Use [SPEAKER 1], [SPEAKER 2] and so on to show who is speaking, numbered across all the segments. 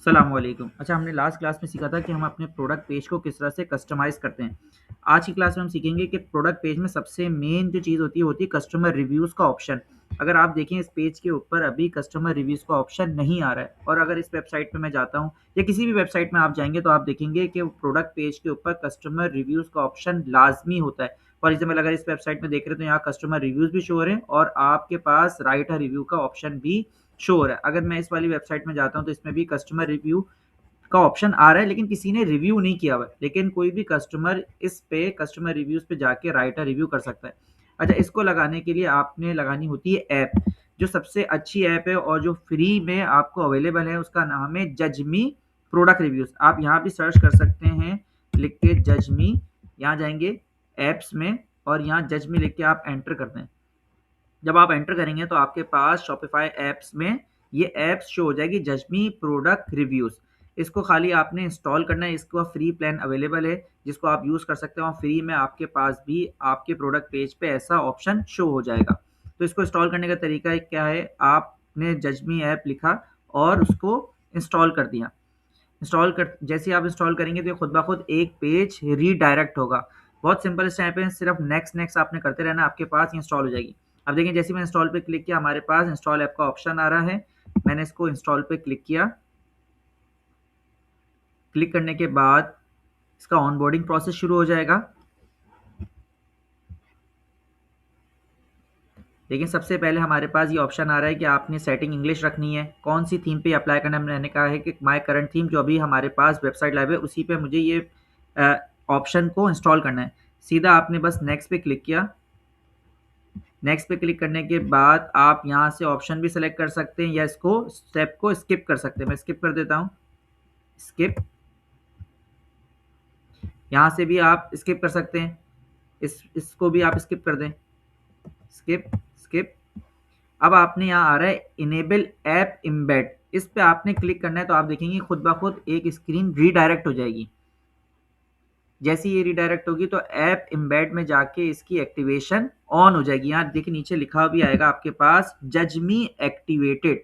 [SPEAKER 1] अस्सलामुअलैकुम। अच्छा, हमने लास्ट क्लास में सीखा था कि हम अपने प्रोडक्ट पेज को किस तरह से कस्टमाइज़ करते हैं। आज की क्लास में हम सीखेंगे कि प्रोडक्ट पेज में सबसे मेन जो चीज़ होती है कस्टमर रिव्यूज़ का ऑप्शन। अगर आप देखें इस पेज के ऊपर अभी कस्टमर रिव्यूज़ का ऑप्शन नहीं आ रहा है, और अगर इस वेबसाइट पे मैं जाता हूँ या किसी भी वेबसाइट में आप जाएँगे तो आप देखेंगे कि प्रोडक्ट पेज के ऊपर कस्टमर रिव्यूज़ का ऑप्शन लाज़मी होता है। फॉर एग्ज़ाम्पल अगर इस वेबसाइट में देख रहे हैं तो यहाँ कस्टमर रिव्यूज़ भी शो हो रहे हैं और आपके पास राइट अ रिव्यू का ऑप्शन भी शो हो रहा है। अगर मैं इस वाली वेबसाइट में जाता हूँ तो इसमें भी कस्टमर रिव्यू का ऑप्शन आ रहा है, लेकिन किसी ने रिव्यू नहीं किया हुआ है। लेकिन कोई भी कस्टमर इस पे कस्टमर रिव्यूज़ पे जाके राइट अ रिव्यू कर सकता है। अच्छा, इसको लगाने के लिए आपने लगानी होती है ऐप। जो सबसे अच्छी ऐप है और जो फ्री में आपको अवेलेबल है उसका नाम है जजमी प्रोडक्ट रिव्यूज़। आप यहाँ भी सर्च कर सकते हैं, लिख के जजमी, यहाँ जाएँगे ऐप्स में और यहाँ जजमी लिख के आप एंटर कर दें। जब आप एंटर करेंगे तो आपके पास शॉपिफ़ाई ऐप्स में ये ऐप्स शो हो जाएगी, जजमी प्रोडक्ट रिव्यूज़। इसको खाली आपने इंस्टॉल करना है, इसका फ्री प्लान अवेलेबल है जिसको आप यूज़ कर सकते हो और फ्री में आपके पास भी आपके प्रोडक्ट पेज पे ऐसा ऑप्शन शो हो जाएगा। तो इसको इंस्टॉल करने का तरीका क्या है, आपने जजमी ऐप लिखा और उसको इंस्टॉल कर दिया। इंस्टॉल कर जैसे ही आप इंस्टॉल करेंगे तो ये खुद ब खुद एक पेज रीडायरेक्ट होगा। बहुत सिंपल स्टेप है, सिर्फ नेक्स्ट नेक्स्ट आपने करते रहना, आपके पास ये इंस्टॉल हो जाएगी। अब देखिए जैसे ही मैंने इंस्टॉल पे क्लिक किया हमारे पास इंस्टॉल ऐप का ऑप्शन आ रहा है। मैंने इसको इंस्टॉल पे क्लिक किया। क्लिक करने के बाद इसका ऑनबोर्डिंग प्रोसेस शुरू हो जाएगा। लेकिन सबसे पहले हमारे पास ये ऑप्शन आ रहा है कि आपने सेटिंग इंग्लिश रखनी है, कौन सी थीम पे अप्लाई करना है। मैंने कहा है कि माय करंट थीम जो अभी हमारे पास वेबसाइट लाइव है उसी पे मुझे ये ऑप्शन को इंस्टॉल करना है। सीधा आपने बस नेक्स्ट पे क्लिक किया। नेक्स्ट पे क्लिक करने के बाद आप यहाँ से ऑप्शन भी सेलेक्ट कर सकते हैं या इसको स्टेप को स्किप कर सकते हैं। मैं स्किप कर देता हूँ, स्किप। यहाँ से भी आप स्किप कर सकते हैं, इसको भी आप स्किप कर दें, स्किप, स्किप। अब आपने यहाँ आ रहा है इनेबल ऐप एम्बेड, इस पे आपने क्लिक करना है तो आप देखेंगे खुद ब खुद एक स्क्रीन रीडायरेक्ट हो जाएगी। जैसे ये रीडायरेक्ट होगी तो ऐप एम्बेड में जाके इसकी एक्टिवेशन ऑन हो जाएगी। यहाँ देखिए नीचे लिखा भी आएगा आपके पास जजमी एक्टिवेटेड।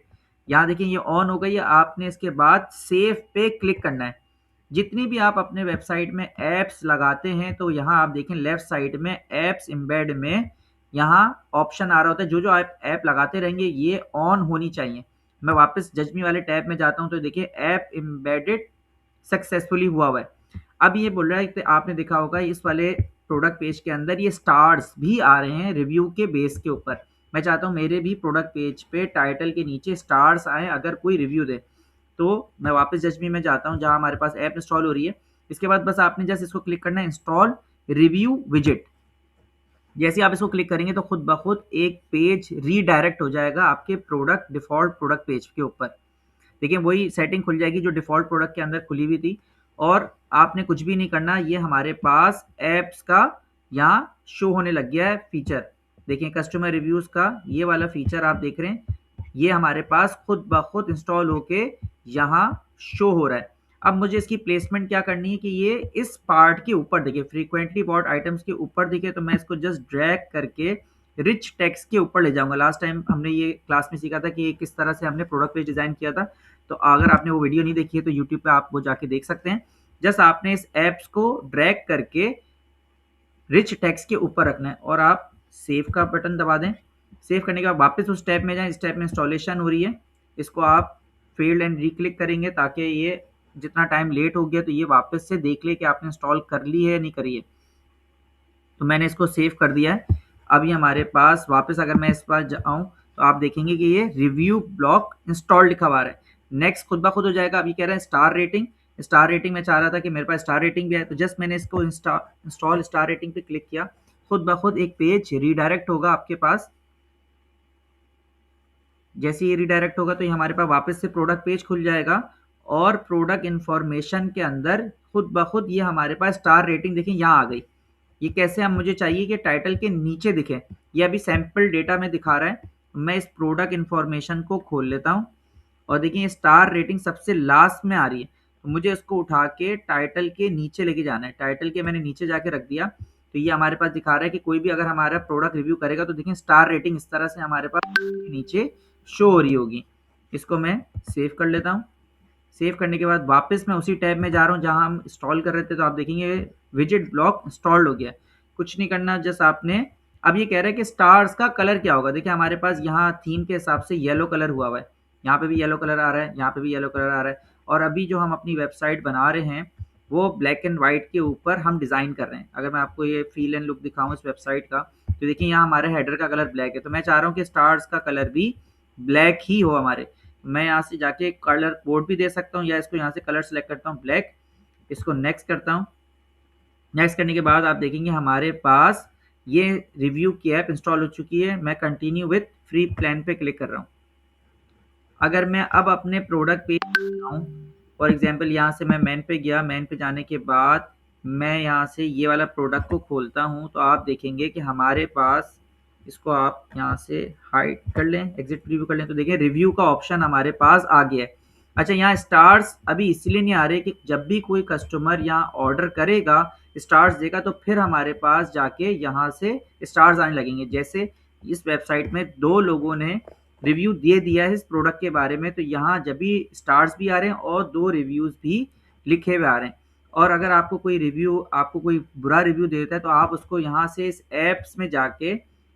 [SPEAKER 1] यहाँ देखिए ये ऑन हो गई है। आपने इसके बाद सेव पे क्लिक करना है। जितनी भी आप अपने वेबसाइट में ऐप्स लगाते हैं तो यहाँ आप देखें लेफ्ट साइड में ऐप्स एम्बेड में यहाँ ऑप्शन आ रहा होता है। जो जो आप ऐप लगाते रहेंगे ये ऑन होनी चाहिए। मैं वापस जजमी वाले टैब में जाता हूँ तो देखिए ऐप एम्बेडेड सक्सेसफुली हुआ है। अब ये बोल रहा है कि आपने देखा होगा इस वाले प्रोडक्ट पेज के अंदर ये स्टार्स भी आ रहे हैं रिव्यू के बेस के ऊपर। मैं चाहता हूँ मेरे भी प्रोडक्ट पेज पे टाइटल के नीचे स्टार्स आए अगर कोई रिव्यू दे। तो मैं वापस जजमी में जाता हूँ जहाँ हमारे पास ऐप इंस्टॉल हो रही है। इसके बाद बस आपने जस्ट इसको क्लिक करना है इंस्टॉल रिव्यू विजिट। जैसे आप इसको क्लिक करेंगे तो खुद ब खुद एक पेज रीडायरेक्ट हो जाएगा आपके प्रोडक्ट डिफ़ॉल्ट प्रोडक्ट पेज के ऊपर। देखिए वही सेटिंग खुल जाएगी जो डिफ़ॉल्ट प्रोडक्ट के अंदर खुली हुई थी और आपने कुछ भी नहीं करना। ये हमारे पास ऐप्स का यहाँ शो होने लग गया है फीचर। देखिए कस्टमर रिव्यूज़ का ये वाला फीचर आप देख रहे हैं, ये हमारे पास खुद ब खुद इंस्टॉल होके यहाँ शो हो रहा है। अब मुझे इसकी प्लेसमेंट क्या करनी है कि ये इस पार्ट के ऊपर दिखे, फ्रीक्वेंटली बॉट आइटम्स के ऊपर दिखे। तो मैं इसको जस्ट ड्रैग करके रिच टेक्स्ट के ऊपर ले जाऊंगा। लास्ट टाइम हमने ये क्लास में सीखा था कि किस तरह से हमने प्रोडक्ट पेज डिज़ाइन किया था। तो अगर आपने वो वीडियो नहीं देखी है तो यूट्यूब पे आप वो जाके देख सकते हैं। जस्ट आपने इस ऐप्स को ड्रैग करके रिच टेक्स्ट के ऊपर रखना है और आप सेव का बटन दबा दें। सेव करने के बाद वापस उस टैब में जाएं। इस टैब में इंस्टॉलेशन हो रही है, इसको आप फेल्ड एंड रीक्लिक करेंगे ताकि ये जितना टाइम लेट हो गया तो ये वापस से देख ले कि आपने इंस्टॉल कर ली है या नहीं करी है। तो मैंने इसको सेव कर दिया है। अभी हमारे पास वापस अगर मैं इस पर जाऊँ तो आप देखेंगे कि ये रिव्यू ब्लॉक इंस्टॉल लिखा हुआ है। नेक्स्ट खुद ब खुद हो जाएगा। अभी कह रहा है स्टार रेटिंग। स्टार रेटिंग मैं चाह रहा था कि मेरे पास स्टार रेटिंग भी है तो जस्ट मैंने इसको इंस्टॉल स्टार रेटिंग पे क्लिक किया। खुद ब खुद एक पेज रीडायरेक्ट होगा आपके पास। जैसे ये रीडायरेक्ट होगा तो ये हमारे पास वापस से प्रोडक्ट पेज खुल जाएगा और प्रोडक्ट इन्फॉर्मेशन के अंदर खुद ब खुद ये हमारे पास स्टार रेटिंग देखिए यहाँ आ गई। ये कैसे हम मुझे चाहिए कि टाइटल के नीचे दिखे। ये अभी सैंपल डेटा में दिखा रहा है। मैं इस प्रोडक्ट इन्फॉर्मेशन को खोल लेता हूँ और देखिए स्टार रेटिंग सबसे लास्ट में आ रही है। तो मुझे इसको उठा के टाइटल के नीचे लेके जाना है। टाइटल के मैंने नीचे जाके रख दिया तो ये हमारे पास दिखा रहा है कि कोई भी अगर हमारा प्रोडक्ट रिव्यू करेगा तो देखिए स्टार रेटिंग इस तरह से हमारे पास नीचे शो हो रही होगी। इसको मैं सेव कर लेता हूँ। सेव करने के बाद वापस मैं उसी टैब में जा रहा हूँ जहाँ हम इंस्टॉल कर रहे थे, तो आप देखेंगे विजेट ब्लॉक इंस्टॉल्ड हो गया। कुछ नहीं करना, जस्ट आपने अब ये कह रहा है कि स्टार्स का कलर क्या होगा। देखिए हमारे पास यहाँ थीम के हिसाब से येलो कलर हुआ है, यहाँ पे भी येलो कलर आ रहा है, यहाँ पे भी येलो कलर आ रहा है। और अभी जो हम अपनी वेबसाइट बना रहे हैं वो ब्लैक एंड व्हाइट के ऊपर हम डिज़ाइन कर रहे हैं। अगर मैं आपको ये फील एंड लुक दिखाऊँ इस वेबसाइट का, तो देखिए यहाँ हमारे हेडर का कलर ब्लैक है, तो मैं चाह रहा हूँ कि स्टार्स का कलर भी ब्लैक ही हो हमारे। मैं यहाँ से जाके कलर कोड भी दे सकता हूँ, या इसको यहाँ से कलर सेलेक्ट करता हूँ ब्लैक, इसको नेक्स्ट करता हूँ। नेक्स्ट करने के बाद आप देखेंगे हमारे पास ये रिव्यू की ऐप इंस्टॉल हो चुकी है। मैं कंटिन्यू विथ फ्री प्लान पे क्लिक कर रहा हूँ। अगर मैं अब अपने प्रोडक्ट पेज जाऊँ, फॉर एग्जांपल यहाँ से मैं मेन पे गया, मेन पे जाने के बाद मैं यहाँ से ये वाला प्रोडक्ट को खोलता हूँ, तो आप देखेंगे कि हमारे पास, इसको आप यहाँ से हाइड कर लें, एग्जिट प्रीव्यू कर लें, तो देखिए रिव्यू का ऑप्शन हमारे पास आ गया है। अच्छा, यहाँ स्टार्स अभी इसलिए नहीं आ रहे कि जब भी कोई कस्टमर यहाँ ऑर्डर करेगा, स्टार्स देगा, तो फिर हमारे पास जाके यहाँ से स्टार्स आने लगेंगे। जैसे इस वेबसाइट में 2 लोगों ने रिव्यू दे दिया है इस प्रोडक्ट के बारे में, तो यहाँ जब भी स्टार्स भी आ रहे हैं और 2 रिव्यूज़ भी लिखे हुए आ रहे हैं। और अगर आपको कोई बुरा रिव्यू देता है, तो आप उसको यहाँ से इस ऐप्स में जाके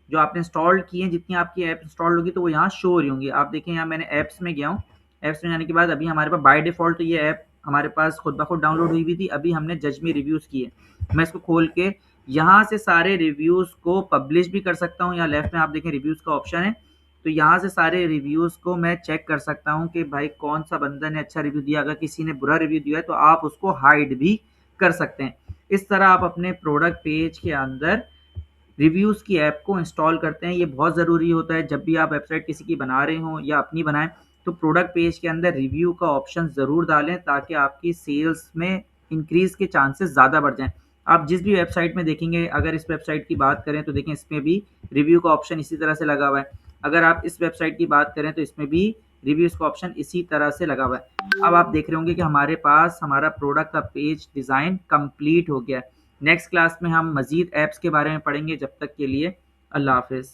[SPEAKER 1] जो आपने इंस्टॉल किए हैं, जितनी आपकी ऐप इंस्टॉल होगी तो वो यहाँ शो हो रही होंगी। आप देखें यहाँ मैंने ऐप्स में गया हूँ, ऐप्स में जाने के बाद अभी हमारे पास बाय डिफ़ॉल्ट तो ये ऐप हमारे पास खुद ब खुद डाउनलोड हुई थी। अभी हमने जज मी रिव्यूज़ किए। मैं इसको खोल के यहाँ से सारे रिव्यूज़ को पब्लिश भी कर सकता हूँ। यहाँ लेफ्ट में आप देखें रिव्यूज़ का ऑप्शन है, तो यहाँ से सारे रिव्यूज़ को मैं चेक कर सकता हूँ कि भाई कौन सा बंदा ने अच्छा रिव्यू दिया। अगर किसी ने बुरा रिव्यू दिया है तो आप उसको हाइड भी कर सकते हैं। इस तरह आप अपने प्रोडक्ट पेज के अंदर रिव्यूज़ की ऐप को इंस्टॉल करते हैं। ये बहुत ज़रूरी होता है जब भी आप वेबसाइट किसी की बना रहे हों या अपनी बनाएं, तो प्रोडक्ट पेज के अंदर रिव्यू का ऑप्शन ज़रूर डालें, ताकि आपकी सेल्स में इंक्रीज़ के चांसेस ज़्यादा बढ़ जाएं। आप जिस भी वेबसाइट में देखेंगे, अगर इस वेबसाइट की बात करें तो देखें इसमें भी रिव्यू का ऑप्शन इसी तरह से लगा हुआ है। अगर आप इस वेबसाइट की बात करें तो इसमें भी रिव्यूज़ का ऑप्शन इसी तरह से लगा हुआ है। अब आप देख रहे होंगे कि हमारे पास हमारा प्रोडक्ट का पेज डिज़ाइन कंप्लीट हो गया है। नेक्स्ट क्लास में हम मज़ीद ऐप्स के बारे में पढ़ेंगे। जब तक के लिए अल्लाह हाफ़िज़।